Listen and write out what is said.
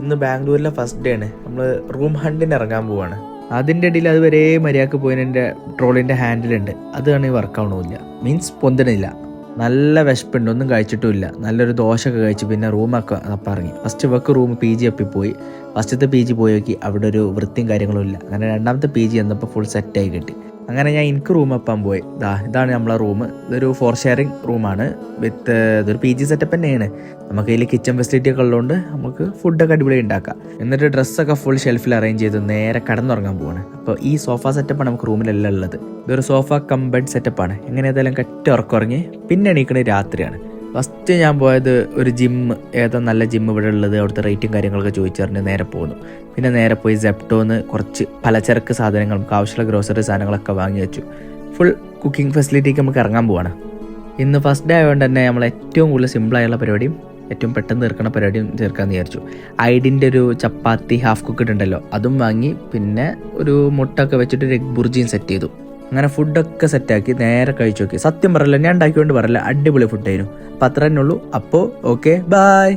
ഇന്ന് ബാംഗ്ലൂരിലെ first day ആണ്. നമ്മൾ റൂം ഹണ്ടിന് ഇറങ്ങാൻ പോവാണ്. അതിൻ്റെ ഇടയിൽ അതുവരെ മര്യാദക്ക് പോയതിൻ്റെ ട്രോളിൻ്റെ ഹാൻഡിലുണ്ട്, അതാണ് വർക്കാവണമില്ല, മീൻസ് പൊന്തണില്ല. നല്ല വിശപ്പുണ്ട്, ഒന്നും കഴിച്ചിട്ടുമില്ല. നല്ലൊരു ദോശയൊക്കെ കഴിച്ച് പിന്നെ റൂമൊക്കെ അപ്പം ഇറങ്ങി. ഫസ്റ്റ് വർക്ക് റൂം PG പോയി. ഫസ്റ്റത്തെ PG പോയി നോക്കി, അവിടെ ഒരു വൃത്തിയും കാര്യങ്ങളും ഇല്ല. അങ്ങനെ രണ്ടാമത്തെ PG എന്നപ്പോൾ ഫുൾ സെറ്റായി കിട്ടി. അങ്ങനെ ഞാൻ എനിക്ക് റൂം അപ്പം പോയി. ഇതാണ് നമ്മളെ റൂം. ഇതൊരു 4 ഷെയറിങ് റൂമാണ്. ഇതൊരു PG സെറ്റപ്പ് തന്നെയാണ്. നമുക്ക് ഇതിൽ കിച്ചൺ ഫെസിലിറ്റി ഒക്കെ ഉള്ളതുകൊണ്ട് നമുക്ക് ഫുഡൊക്കെ അടിപൊളി ഉണ്ടാക്കാം. എന്നിട്ട് ഡ്രസ്സൊക്കെ ഫുൾ ഷെൽഫിൽ അറേഞ്ച് ചെയ്ത് നേരെ കടന്നുറങ്ങാൻ പോവാണ്. അപ്പോൾ ഈ സോഫ സെറ്റപ്പാണ് നമുക്ക് റൂമിലെല്ലാം ഉള്ളത്. ഇതൊരു സോഫ കം ബെഡ് സെറ്റപ്പാണ്. എങ്ങനെ ഏതായാലും കറ്റ് ഉറക്കുറങ്ങി പിന്നെ എണീക്കണത് രാത്രിയാണ്. ഫസ്റ്റ് ഞാൻ പോയത് ഒരു ജിമ്മ്, ഏതാ നല്ല ജിമ്മ് ഇവിടെ ഉള്ളത്, അവിടുത്തെ റേറ്റും കാര്യങ്ങളൊക്കെ ചോദിച്ചറിഞ്ഞ് നേരെ പോന്നു. പിന്നെ നേരെ പോയി സെപ്റ്റോന്ന് കുറച്ച് പലചരക്ക് സാധനങ്ങൾ, നമുക്ക് ആവശ്യമുള്ള ഗ്രോസറി സാധനങ്ങളൊക്കെ വാങ്ങി വെച്ചു. ഫുൾ കുക്കിംഗ് ഫെസിലിറ്റിക്ക് നമുക്ക് ഇറങ്ങാൻ പോവാണ്. ഇന്ന് ഫസ്റ്റ് ഡേ ആയതുകൊണ്ട് തന്നെ നമ്മൾ ഏറ്റവും കൂടുതൽ സിമ്പിളായുള്ള പരിപാടിയും ഏറ്റവും പെട്ടെന്ന് തീർക്കുന്ന പരിപാടിയും തീർക്കാമെന്ന് വിചാരിച്ചു. ഐഡിൻ്റെ ഒരു ചപ്പാത്തി ഹാഫ് കുക്കിഡ് ഉണ്ടല്ലോ, അതും വാങ്ങി. പിന്നെ ഒരു മുട്ടൊക്കെ വെച്ചിട്ട് ഒരു എഗ് ബുർജിയും സെറ്റ് ചെയ്തു. അങ്ങനെ ഫുഡൊക്കെ സെറ്റാക്കി നേരെ കഴിച്ചു നോക്കി. സത്യം പറയല്ല, ഞാൻ ഉണ്ടാക്കിക്കൊണ്ട് പറയല്ല, അടിപൊളി ഫുഡായിരുന്നു. അപ്പം അത്ര തന്നെ ഉള്ളൂ. അപ്പോൾ ഓക്കെ, ബൈ.